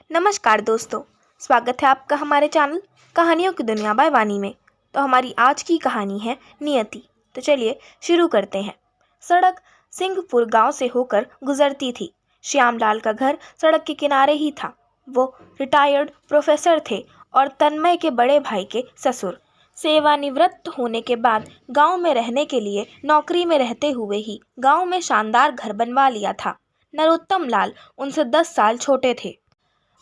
नमस्कार दोस्तों, स्वागत है आपका हमारे चैनल कहानियों की दुनिया बाय वानी में। तो हमारी आज की कहानी है नियति। तो चलिए शुरू करते हैं। सड़क सिंहपुर गांव से होकर गुजरती थी। श्यामलाल का घर सड़क के किनारे ही था। वो रिटायर्ड प्रोफेसर थे और तन्मय के बड़े भाई के ससुर। सेवानिवृत्त होने के बाद गांव में रहने के लिए नौकरी में रहते हुए ही गांव में शानदार घर बनवा लिया था। नरोत्तम लाल उनसे 10 साल छोटे थे।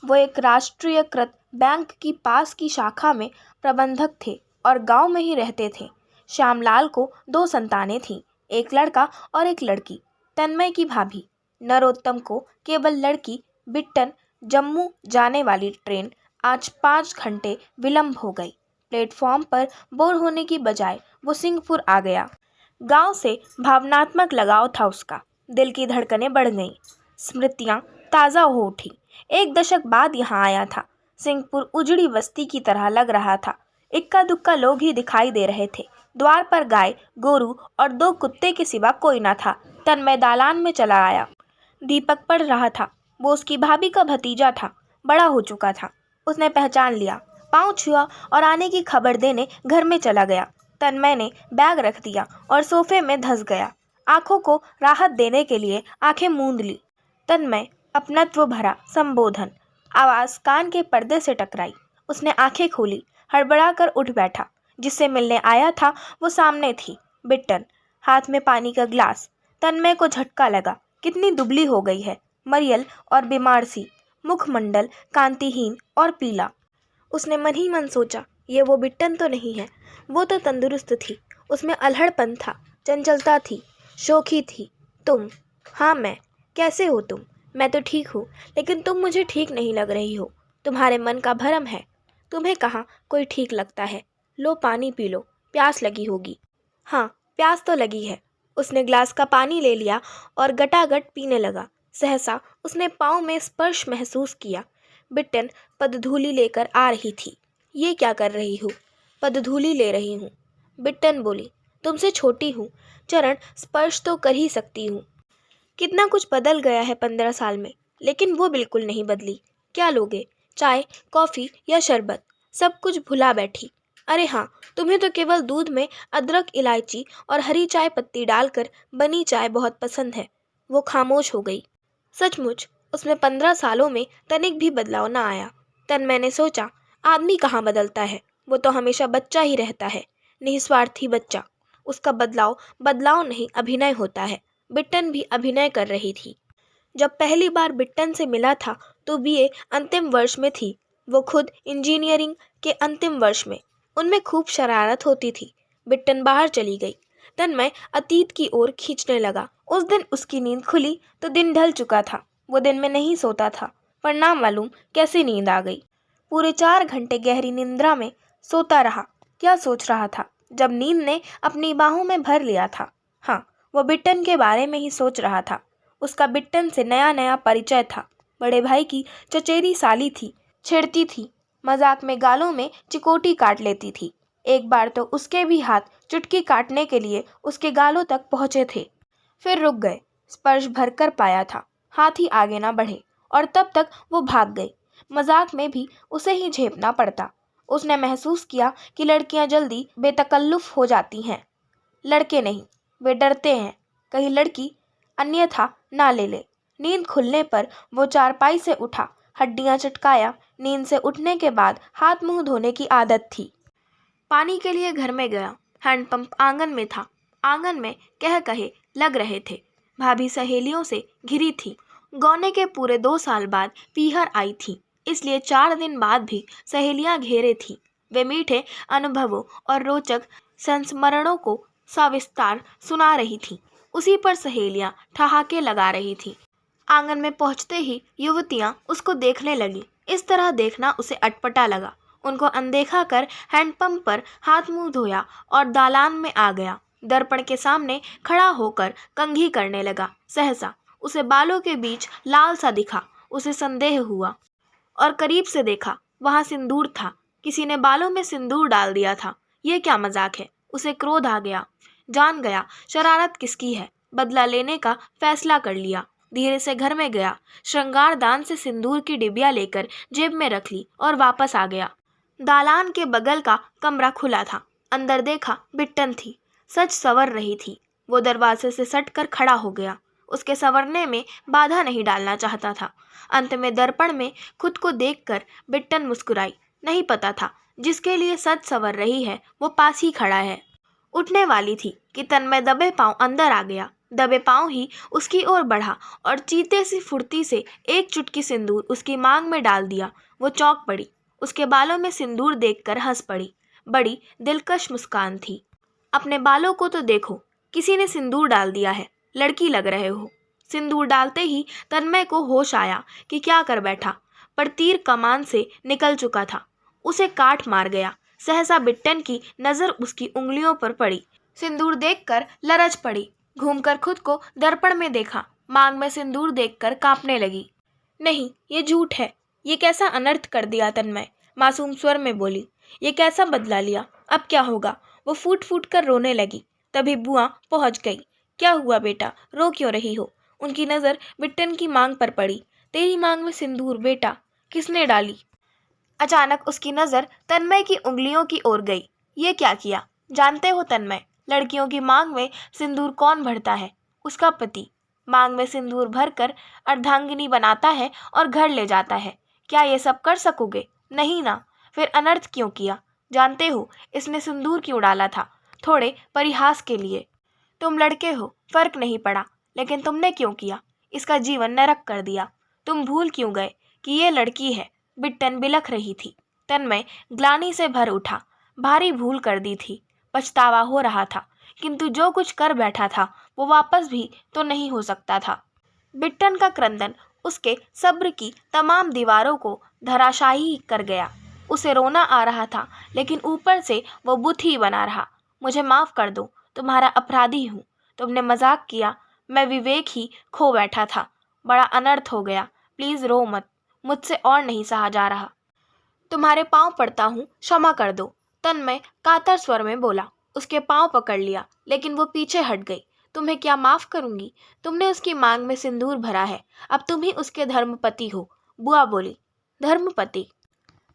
वो एक राष्ट्रीयकृत बैंक की पास की शाखा में प्रबंधक थे और गांव में ही रहते थे। श्यामलाल को 2 संतानें थीं, एक लड़का और एक लड़की। तन्मय की भाभी। नरोत्तम को केवल लड़की। बिट्टन जम्मू जाने वाली ट्रेन आज 5 घंटे विलंब हो गई। प्लेटफॉर्म पर बोर होने की बजाय वो सिंहपुर आ गया। गांव से भावनात्मक लगाव था उसका। दिल की धड़कनें बढ़ गईं, स्मृतियां ताज़ा हो उठी। 1 दशक बाद यहाँ आया था। सिंहपुर उजड़ी बस्ती की तरह लग रहा था। इक्का दुक्का लोग ही दिखाई दे रहे थे। द्वार पर गाय, गोरू और 2 कुत्ते के सिवा कोई न था। तन्मय दालान में चला आया। दीपक पढ़ रहा था। वो उसकी भाभी का भतीजा था। बड़ा हो चुका था। उसने पहचान लिया, पाँव छुआ और आने की खबर देने घर में चला गया। तन्मय ने बैग रख दिया और सोफे में धंस गया। आंखों को राहत देने के लिए आंखें मूंद ली। तन्मय, अपनत्व भरा संबोधन। आवाज कान के पर्दे से टकराई। उसने आंखें खोली, हड़बड़ा कर उठ बैठा। जिससे मिलने आया था वो सामने थी, बिट्टन, हाथ में पानी का ग्लास। तन्मय को झटका लगा। कितनी दुबली हो गई है, मरियल और बीमार सी, मुखमंडल कांतिहीन और पीला। उसने मन ही मन सोचा, ये वो बिट्टन तो नहीं है। वो तो तंदुरुस्त थी, उसमें अल्हड़पन था, चंचलता थी, शोखी थी। तुम? हाँ मैं। कैसे हो तुम? मैं तो ठीक हूँ, लेकिन तुम मुझे ठीक नहीं लग रही हो। तुम्हारे मन का भरम है। तुम्हें कहाँ कोई ठीक लगता है। लो पानी पी लो, प्यास लगी होगी। हाँ, प्यास तो लगी है। उसने ग्लास का पानी ले लिया और गटागट पीने लगा। सहसा उसने पाँव में स्पर्श महसूस किया। बिट्टन पदधूलि लेकर आ रही थी। ये क्या कर रही हो? पदधूलि ले रही हूँ, बिट्टन बोली। तुमसे छोटी हूँ, चरण स्पर्श तो कर ही सकती हूँ। कितना कुछ बदल गया है 15 साल में, लेकिन वो बिल्कुल नहीं बदली। क्या लोगे? चाय, कॉफ़ी या शरबत? सब कुछ भुला बैठी। अरे हाँ, तुम्हें तो केवल दूध में अदरक, इलायची और हरी चाय पत्ती डालकर बनी चाय बहुत पसंद है। वो खामोश हो गई। सचमुच उसमें 15 सालों में तनिक भी बदलाव न आया। तन्मय ने सोचा, आदमी कहाँ बदलता है, वो तो हमेशा बच्चा ही रहता है, निस्वार्थी बच्चा। उसका बदलाव बदलाव नहीं, अभिनय होता है। बिट्टन भी अभिनय कर रही थी। जब पहली बार बिट्टन से मिला था तो बीए अंतिम वर्ष में थी, वो खुद इंजीनियरिंग के अंतिम वर्ष में। उनमें खूब शरारत होती थी। बिट्टन बाहर चली गई। तन्मय अतीत की ओर खींचने लगा। उस दिन उसकी नींद खुली तो दिन ढल चुका था। वो दिन में नहीं सोता था, पर ना मालूम कैसे नींद आ गई। पूरे 4 घंटे गहरी निंद्रा में सोता रहा। क्या सोच रहा था जब नींद ने अपनी बाहों में भर लिया था? हाँ, वो बिट्टन के बारे में ही सोच रहा था। उसका बिट्टन से नया नया परिचय था। बड़े भाई की चचेरी साली थी, छेड़ती थी, मजाक में गालों में चिकोटी काट लेती थी। एक बार तो उसके भी हाथ चुटकी काटने के लिए उसके गालों तक पहुंचे थे, फिर रुक गए। स्पर्श भरकर पाया था, हाथ ही आगे ना बढ़े, और तब तक वो भाग गई। मजाक में भी उसे ही झेपना पड़ता। उसने महसूस किया कि लड़कियां जल्दी बेतकल्लुफ हो जाती हैं, लड़के नहीं। वे डरते हैं कहीं लड़की अन्यथा ना ले ले। नींद खुलने पर वो चारपाई से उठा, हड्डियां चटकाया। नींद से उठने के बाद हाथ मुंह धोने की आदत थी। पानी के लिए घर में गया। हैंडपंप आंगन में था। आंगन में कह कहे लग रहे थे। भाभी सहेलियों से घिरी थी। गौने के पूरे 2 साल बाद पीहर आई थी, इसलिए 4 दिन बाद भी सहेलियां घेरे थीं। वे मीठे अनुभवों और रोचक संस्मरणों को सविस्तार सुना रही थीं। उसी पर सहेलियां ठहाके लगा रही थीं। आंगन में पहुंचते ही युवतियां उसको देखने लगी। इस तरह देखना उसे अटपटा लगा। उनको अनदेखा कर हैंडपंप पर हाथ मुंह धोया और दालान में आ गया। दर्पण के सामने खड़ा होकर कंघी करने लगा। सहसा उसे बालों के बीच लाल सा दिखा। उसे संदेह हुआ और करीब से देखा, वहां सिंदूर था। किसी ने बालों में सिंदूर डाल दिया था। ये क्या मजाक है? उसे क्रोध आ गया। जान गया शरारत किसकी है। बदला लेने का फैसला कर लिया। धीरे से घर में गया, श्रृंगार दान से सिंदूर की डिबिया लेकर जेब में रख ली और वापस आ गया। दालान के बगल का कमरा खुला था। अंदर देखा, बिट्टन थी, सच संवर रही थी। वो दरवाजे से सटकर खड़ा हो गया। उसके संवरने में बाधा नहीं डालना चाहता था। अंत में दर्पण में खुद को देखकर बिट्टन मुस्कुराई। नहीं पता था जिसके लिए सच संवर रही है वो पास ही खड़ा है। उठने वाली थी कि तन्मय दबे पांव अंदर आ गया। दबे पांव ही उसकी ओर बढ़ा और चीते सी फुर्ती से एक चुटकी सिंदूर उसकी मांग में डाल दिया। वो चौंक पड़ी। उसके बालों में सिंदूर देखकर हंस पड़ी। बड़ी दिलकश मुस्कान थी। अपने बालों को तो देखो, किसी ने सिंदूर डाल दिया है, लड़की लग रहे हो। सिंदूर डालते ही तन्मय को होश आया कि क्या कर बैठा, पर तीर कमान से निकल चुका था। उसे काट मार गया। सहसा बिट्टन की नजर उसकी उंगलियों पर पड़ी। सिंदूर देखकर लरज पड़ी। घूमकर खुद को दर्पण में देखा। मांग में सिंदूर देखकर कांपने लगी। नहीं, ये झूठ है। ये कैसा अनर्थ कर दिया तन्मय, मासूम स्वर में बोली। ये कैसा बदला लिया, अब क्या होगा। वो फूट फूट कर रोने लगी। तभी बुआ पहुंच गई। क्या हुआ बेटा, रो क्यों रही हो। उनकी नज़र बिट्टन की मांग पर पड़ी। तेरी मांग में सिंदूर बेटा, किसने डाली। अचानक उसकी नज़र तन्मय की उंगलियों की ओर गई। ये क्या किया। जानते हो तन्मय, लड़कियों की मांग में सिंदूर कौन भरता है, उसका पति। मांग में सिंदूर भरकर अर्धांगिनी बनाता है और घर ले जाता है। क्या ये सब कर सकोगे। नहीं ना, फिर अनर्थ क्यों किया। जानते हो इसने सिंदूर क्यों डाला था, थोड़े परिहास के लिए। तुम लड़के हो, फर्क नहीं पड़ा, लेकिन तुमने क्यों किया। इसका जीवन नरक कर दिया। तुम भूल क्यों गए कि ये लड़की है। बिट्टन बिलख रही थी। तन्मय ग्लानि से भर उठा। भारी भूल कर दी थी। पछतावा हो रहा था, किंतु जो कुछ कर बैठा था वो वापस भी तो नहीं हो सकता था। बिट्टन का क्रंदन उसके सब्र की तमाम दीवारों को धराशायी कर गया। उसे रोना आ रहा था, लेकिन ऊपर से वो बुद्धि बना रहा। मुझे माफ़ कर दो, तुम्हारा अपराधी हूँ। तुमने मजाक किया, मैं विवेक ही खो बैठा था। बड़ा अनर्थ हो गया। प्लीज़ रो मत, मुझसे और नहीं सहा जा रहा। तुम्हारे पाँव पड़ता हूँ, क्षमा कर दो। तन्मय कातर स्वर में बोला। उसके पाँव पकड़ लिया, लेकिन वो पीछे हट गई। तुम्हें क्या माफ़ करूंगी। तुमने उसकी मांग में सिंदूर भरा है, अब तुम ही उसके धर्मपति हो। बुआ बोली। धर्मपति।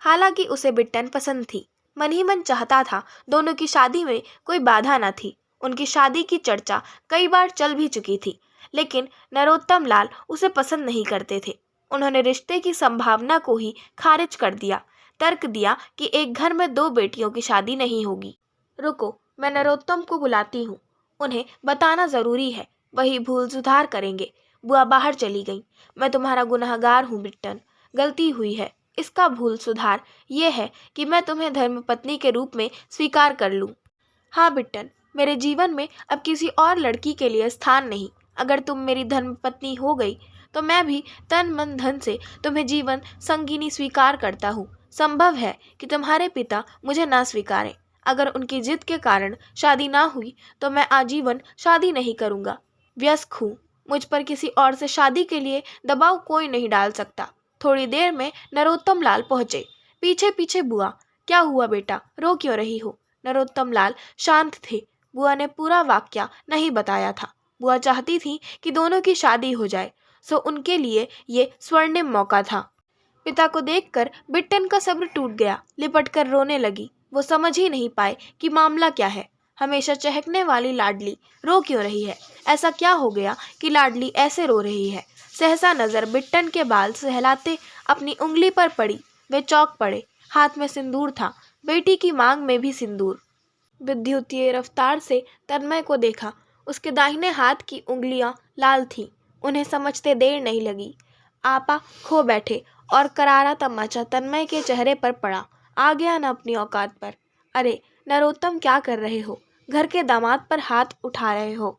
हालांकि उसे बिट्टन पसंद थी। मन ही मन चाहता था दोनों की शादी में कोई बाधा न थी। उनकी शादी की चर्चा कई बार चल भी चुकी थी, लेकिन नरोत्तम लाल उसे पसंद नहीं करते थे। उन्होंने रिश्ते की संभावना को ही खारिज कर दिया। तर्क दिया कि एक घर में दो बेटियों की शादी नहीं होगी। रुको, मैं नरोत्तम को बुलाती हूँ, उन्हें बताना ज़रूरी है, वही भूल सुधार करेंगे। बुआ बाहर चली गई। मैं तुम्हारा गुनहगार हूँ बिट्टन, गलती हुई है। इसका भूल सुधार ये है कि मैं तुम्हें धर्मपत्नी के रूप में स्वीकार कर लूँ। हाँ बिट्टन, मेरे जीवन में अब किसी और लड़की के लिए स्थान नहीं। अगर तुम मेरी धर्मपत्नी हो गई तो मैं भी तन मन धन से तुम्हें जीवन संगिनी स्वीकार करता हूँ। संभव है कि तुम्हारे पिता मुझे ना स्वीकारें। अगर उनकी जिद के कारण शादी ना हुई तो मैं आजीवन शादी नहीं करूँगा। व्यस्क हूँ, मुझ पर किसी और से शादी के लिए दबाव कोई नहीं डाल सकता। थोड़ी देर में नरोत्तम लाल पहुँचे। पीछे पीछे बुआ। क्या हुआ बेटा, रो क्यों रही हो। नरोत्तम लाल शांत थे। बुआ ने पूरा वाक्या नहीं बताया था। बुआ चाहती थी कि दोनों की शादी हो जाए, सो उनके लिए ये स्वर्णिम मौका था। पिता को देखकर बिट्टन का सब्र टूट गया। लिपट कर रोने लगी। वो समझ ही नहीं पाए कि मामला क्या है। हमेशा चहकने वाली लाडली रो क्यों रही है। ऐसा क्या हो गया कि लाडली ऐसे रो रही है। सहसा नज़र बिट्टन के बाल सहलाते अपनी उंगली पर पड़ी। वे चौंक पड़े। हाथ में सिंदूर था, बेटी की मांग में भी सिंदूर। विद्युतीय रफ्तार से तन्मय को देखा। उसके दाहिने हाथ की उंगलियां लाल थीं। उन्हें समझते देर नहीं लगी। आपा खो बैठे और करारा तमाचा तन्मय के चेहरे पर पड़ा। आ गया न अपनी औकात पर। अरे नरोत्तम, क्या कर रहे हो। घर के दामाद पर हाथ उठा रहे हो।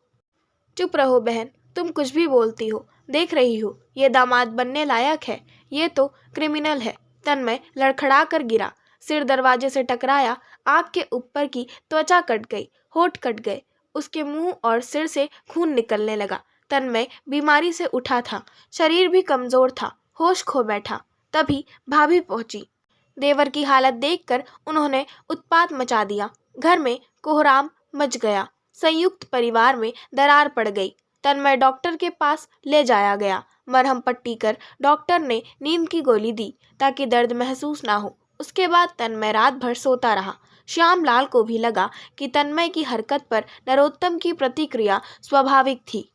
चुप रहो बहन, तुम कुछ भी बोलती हो। देख रही हो ये दामाद बनने लायक है, ये तो क्रिमिनल है। तन्मय लड़खड़ा कर गिरा। सिर दरवाजे से टकराया। आँख के ऊपर की त्वचा कट गई, होठ कट गए। उसके मुंह और सिर से खून निकलने लगा। तन्मय बीमारी से उठा था, शरीर भी कमजोर था, होश खो बैठा। तभी भाभी पहुंची। देवर की हालत देखकर उन्होंने उत्पात मचा दिया। घर में कोहराम मच गया। संयुक्त परिवार में दरार पड़ गई। तन्मय डॉक्टर के पास ले जाया गया। मरहम पट्टी कर डॉक्टर ने नींद की गोली दी ताकि दर्द महसूस ना हो। उसके बाद तन्मय रात भर सोता रहा। श्यामलाल को भी लगा कि तन्मय की हरकत पर नरोत्तम की प्रतिक्रिया स्वाभाविक थी।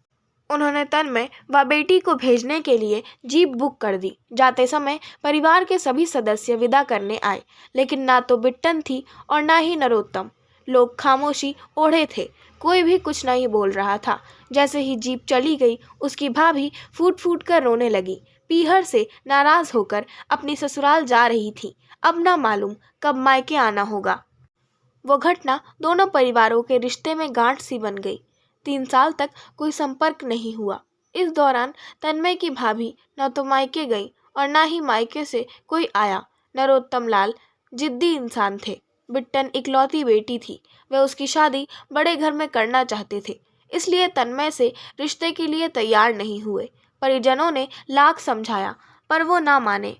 उन्होंने तन्मय व बेटी को भेजने के लिए जीप बुक कर दी। जाते समय परिवार के सभी सदस्य विदा करने आए, लेकिन ना तो बिट्टन थी और ना ही नरोत्तम। लोग खामोशी ओढ़े थे, कोई भी कुछ नहीं बोल रहा था। जैसे ही जीप चली गई, उसकी भाभी फूट फूट कर रोने लगी। पीहर से नाराज होकर अपनी ससुराल जा रही थी। अब ना मालूम कब मायके आना होगा। वो घटना दोनों परिवारों के रिश्ते में गांठ सी बन गई। 3 साल तक कोई संपर्क नहीं हुआ। इस दौरान तन्मय की भाभी न तो मायके गई और न ही मायके से कोई आया। नरोत्तम लाल जिद्दी इंसान थे। बिट्टन इकलौती बेटी थी। वे उसकी शादी बड़े घर में करना चाहते थे, इसलिए तन्मय से रिश्ते के लिए तैयार नहीं हुए। परिजनों ने लाख समझाया, पर वो ना माने।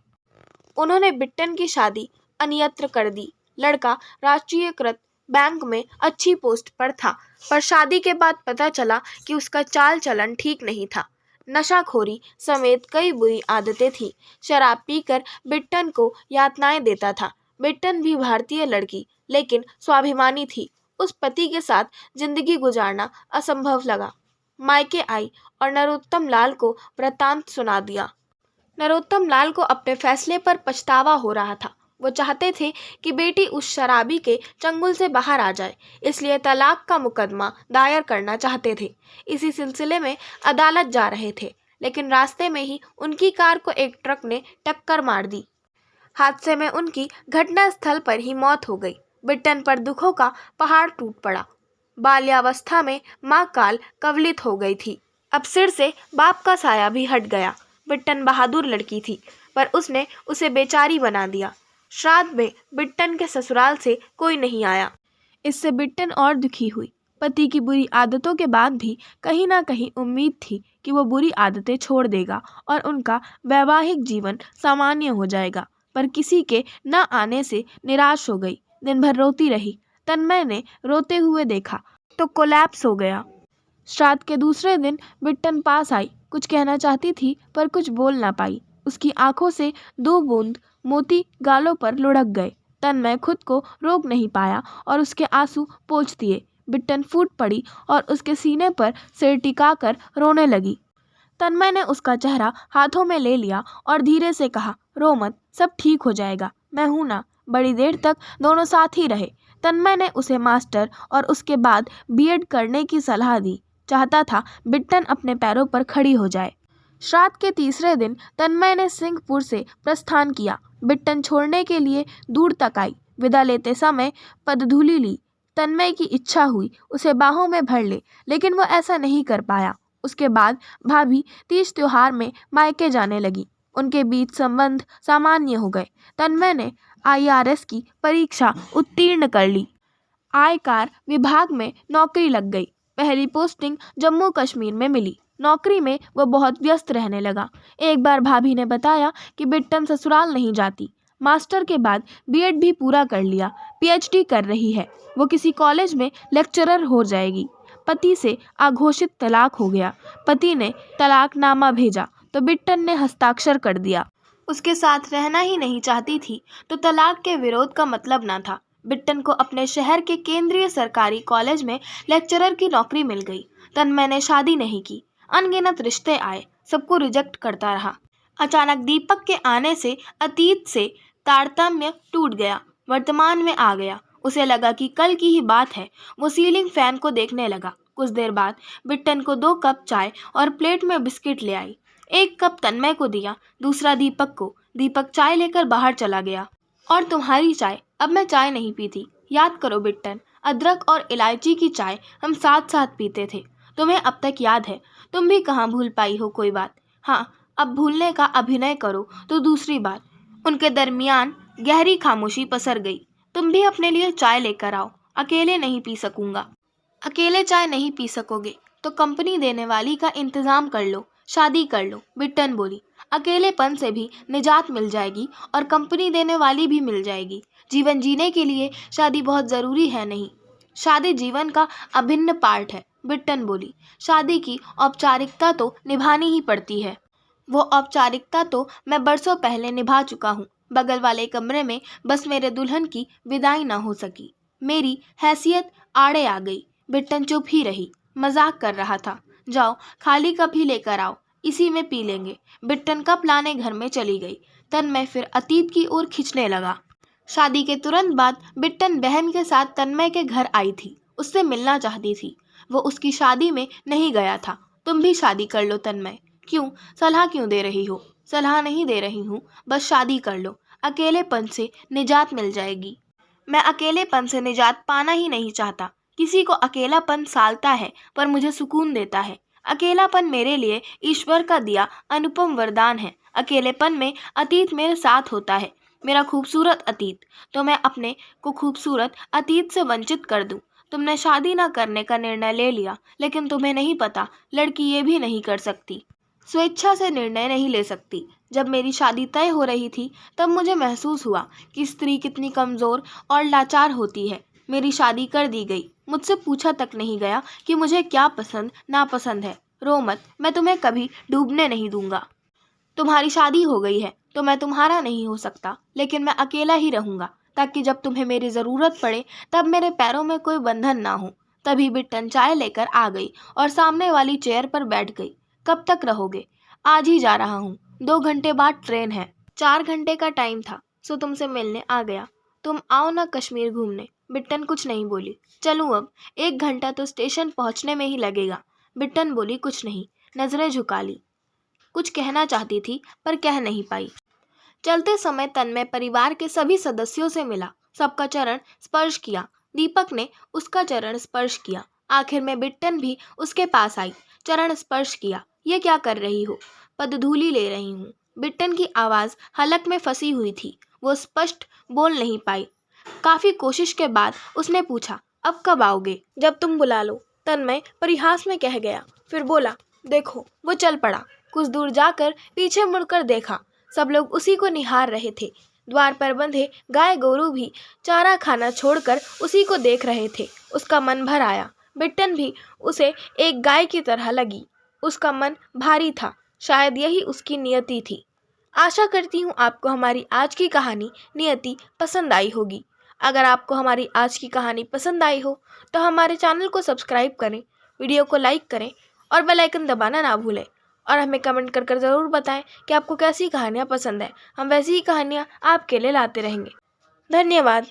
उन्होंने बिट्टन की शादी अन्यत्र कर दी। लड़का राष्ट्रीयकृत बैंक में अच्छी पोस्ट पर था, पर शादी के बाद पता चला कि उसका चाल चलन ठीक नहीं था। नशाखोरी समेत कई बुरी आदतें थीं। शराब पीकर बिट्टन को यातनाएं देता था। बिट्टन भी भारतीय लड़की, लेकिन स्वाभिमानी थी। उस पति के साथ जिंदगी गुजारना असंभव लगा। मायके आई और नरोत्तम लाल को वृत्तांत सुना दिया। नरोत्तम लाल को अपने फैसले पर पछतावा हो रहा था। वो चाहते थे कि बेटी उस शराबी के चंगुल से बाहर आ जाए, इसलिए तलाक का मुकदमा दायर करना चाहते थे। इसी सिलसिले में अदालत जा रहे थे, लेकिन रास्ते में ही उनकी कार को एक ट्रक ने टक्कर मार दी। हादसे में उनकी घटनास्थल पर ही मौत हो गई। बिट्टन पर दुखों का पहाड़ टूट पड़ा। बाल्यावस्था में माँ काल कवलित हो गई थी। अब सिर से बाप का साया भी हट गया। बिट्टन बहादुर लड़की थी, पर उसने उसे बेचारी बना दिया। श्राद्ध में बिट्टन के ससुराल से कोई नहीं आया। इससे बिट्टन और दुखी हुई। पति की बुरी आदतों के बाद भी कहीं ना कहीं उम्मीद थी कि वो बुरी आदतें छोड़ देगा और उनका वैवाहिक जीवन सामान्य हो जाएगा, पर किसी के न आने से निराश हो गई। दिन भर रोती रही। तन्मय ने रोते हुए देखा तो कोलैप्स हो गया। श्राद्ध के दूसरे दिन बिट्टन पास आई। कुछ कहना चाहती थी, पर कुछ बोल ना पाई। उसकी आंखों से 2 बूंद मोती गालों पर लुढ़क गए। तन्मय खुद को रोक नहीं पाया और उसके आंसू पोंछ दिए। बिट्टन फूट पड़ी और उसके सीने पर सिर टिकाकर रोने लगी। तन्मय ने उसका चेहरा हाथों में ले लिया और धीरे से कहा, रो मत, सब ठीक हो जाएगा, मैं हूं ना। बड़ी देर तक दोनों साथ ही रहे। तन्मय ने उसे मास्टर और उसके बाद बीएड करने की सलाह दी। चाहता था बिट्टन अपने पैरों पर खड़ी हो जाए। श्राद्ध के तीसरे दिन तन्मय ने सिंहपुर से प्रस्थान किया। बिट्टन छोड़ने के लिए दूर तक आई। विदा लेते समय पदधूलि ली। तन्मय की इच्छा हुई उसे बाहों में भर ले, लेकिन वो ऐसा नहीं कर पाया। उसके बाद भाभी तीज त्योहार में मायके जाने लगी। उनके बीच संबंध सामान्य हो गए। तन्मय ने IRS की परीक्षा उत्तीर्ण कर ली। आयकर विभाग में नौकरी लग गई। पहली पोस्टिंग जम्मू कश्मीर में मिली। नौकरी में वह बहुत व्यस्त रहने लगा। एक बार भाभी ने बताया कि बिट्टन ससुराल नहीं जाती। मास्टर के बाद बीएड भी पूरा कर लिया, PhD कर रही है। वो किसी कॉलेज में लेक्चरर हो जाएगी। पति से अघोषित तलाक हो गया। पति ने तलाकनामा भेजा तो बिट्टन ने हस्ताक्षर कर दिया। उसके साथ रहना ही नहीं चाहती थी, तो तलाक के विरोध का मतलब ना था। बिट्टन को अपने शहर के केंद्रीय सरकारी कॉलेज में लेक्चरर की नौकरी मिल गई। तन्मय ने शादी नहीं की। अनगिनत रिश्ते आए, सबको रिजेक्ट करता रहा। अचानक दीपक के आने से अतीत से तारतम्य टूट गया, वर्तमान में आ गया। उसे लगा कि कल की ही बात है। वो सीलिंग फैन को देखने लगा। कुछ देर बाद बिट्टन को 2 कप चाय और प्लेट में बिस्किट ले आई। एक कप तन्मय को दिया, दूसरा दीपक को। दीपक चाय लेकर बाहर चला गया। और तुम्हारी चाय? अब मैं चाय नहीं पीती। याद करो बिट्टन, अदरक और इलायची की चाय हम साथ साथ पीते थे। तुम्हें अब तक याद है? तुम भी कहाँ भूल पाई हो कोई बात? हाँ, अब भूलने का अभिनय करो तो दूसरी बात। उनके दरमियान गहरी खामोशी पसर गई। तुम भी अपने लिए चाय लेकर आओ। अकेले नहीं पी सकूंगा। अकेले चाय नहीं पी सकोगे तो कंपनी देने वाली का इंतजाम कर लो, शादी कर लो। बिट्टन बोली, अकेलेपन से भी निजात मिल जाएगी और कंपनी देने वाली भी मिल जाएगी। जीवन जीने के लिए शादी बहुत ज़रूरी है नहीं। शादी जीवन का अभिन्न पार्ट है। बिट्टन बोली। शादी की औपचारिकता तो निभानी ही पड़ती है। वो औपचारिकता तो मैं बरसों पहले निभा चुका हूँ। बगल वाले कमरे में बस मेरे दुल्हन की विदाई ना हो सकी। मेरी हैसियत आड़े आ गई। बिट्टन चुप ही रही। मजाक कर रहा था। जाओ खाली कप ही लेकर आओ, इसी में पी लेंगे। बिट्टन कप लाने घर में चली गई। तन्मय फिर अतीत की ओर खिंचने लगा। शादी के तुरंत बाद बिट्टन बहन के साथ तन्मय के घर आई थी। उससे मिलना चाहती थी। वो उसकी शादी में नहीं गया था। तुम भी शादी कर लो तन्मय। क्यों? सलाह क्यों दे रही हो? सलाह नहीं दे रही हूँ, बस शादी कर लो। अकेलेपन से निजात मिल जाएगी। मैं अकेलेपन से निजात पाना ही नहीं चाहता। किसी को अकेलापन सालता है पर मुझे सुकून देता है। अकेलापन मेरे लिए ईश्वर का दिया अनुपम वरदान है। अकेलेपन में अतीत मेरे साथ होता है, मेरा खूबसूरत अतीत। तो मैं अपने को खूबसूरत अतीत से वंचित कर दूं। तुमने शादी ना करने का निर्णय ले लिया, लेकिन तुम्हें नहीं पता लड़की ये भी नहीं कर सकती, स्वेच्छा से निर्णय नहीं ले सकती। जब मेरी शादी तय हो रही थी तब मुझे महसूस हुआ कि स्त्री कितनी कमज़ोर और लाचार होती है। मेरी शादी कर दी गई। मुझसे पूछा तक नहीं गया कि मुझे क्या पसंद नापसंद है। रो मत, मैं तुम्हें कभी डूबने नहीं दूंगा। तुम्हारी शादी हो गई है तो मैं तुम्हारा नहीं हो सकता, लेकिन मैं अकेला ही रहूंगा, ताकि जब तुम्हें मेरी ज़रूरत पड़े तब मेरे पैरों में कोई बंधन ना हो। तभी बिट्टन चाय लेकर आ गई और सामने वाली चेयर पर बैठ गई। कब तक रहोगे? आज ही जा रहा हूँ, 2 घंटे बाद ट्रेन है। 4 घंटे का टाइम था, सो तुमसे मिलने आ गया। तुम आओ ना कश्मीर घूमने। बिट्टन कुछ नहीं बोली। चलूँ अब? 1 घंटा तो स्टेशन पहुँचने में ही लगेगा। बिट्टन बोली कुछ नहीं, नज़रें झुका ली। कुछ कहना चाहती थी पर कह नहीं पाई। चलते समय तन्मय परिवार के सभी सदस्यों से मिला। सबका चरण स्पर्श किया। दीपक ने उसका चरण स्पर्श किया। आखिर में बिट्टन भी उसके पास आई, चरण स्पर्श किया। ये क्या कर रही हो? पदधूलि ले रही हूँ। बिट्टन की आवाज़ हलक में फंसी हुई थी। वो स्पष्ट बोल नहीं पाई। काफ़ी कोशिश के बाद उसने पूछा, अब कब आओगे? जब तुम बुला लो, तन्मय परिहास में कह गया। फिर बोला, देखो। वो चल पड़ा। कुछ दूर जाकर पीछे मुड़कर देखा। सब लोग उसी को निहार रहे थे। द्वार पर बंधे गाय गोरू भी चारा खाना छोड़कर उसी को देख रहे थे। उसका मन भर आया। बिट्टन भी उसे एक गाय की तरह लगी। उसका मन भारी था। शायद यही उसकी नियति थी। आशा करती हूँ आपको हमारी आज की कहानी नियति पसंद आई होगी। अगर आपको हमारी आज की कहानी पसंद आई हो तो हमारे चैनल को सब्सक्राइब करें, वीडियो को लाइक करें और बेल आइकन दबाना ना भूलें। और हमें कमेंट कर ज़रूर बताएं कि आपको कैसी कहानियाँ पसंद है। हम वैसी ही कहानियाँ आपके लिए लाते रहेंगे। धन्यवाद।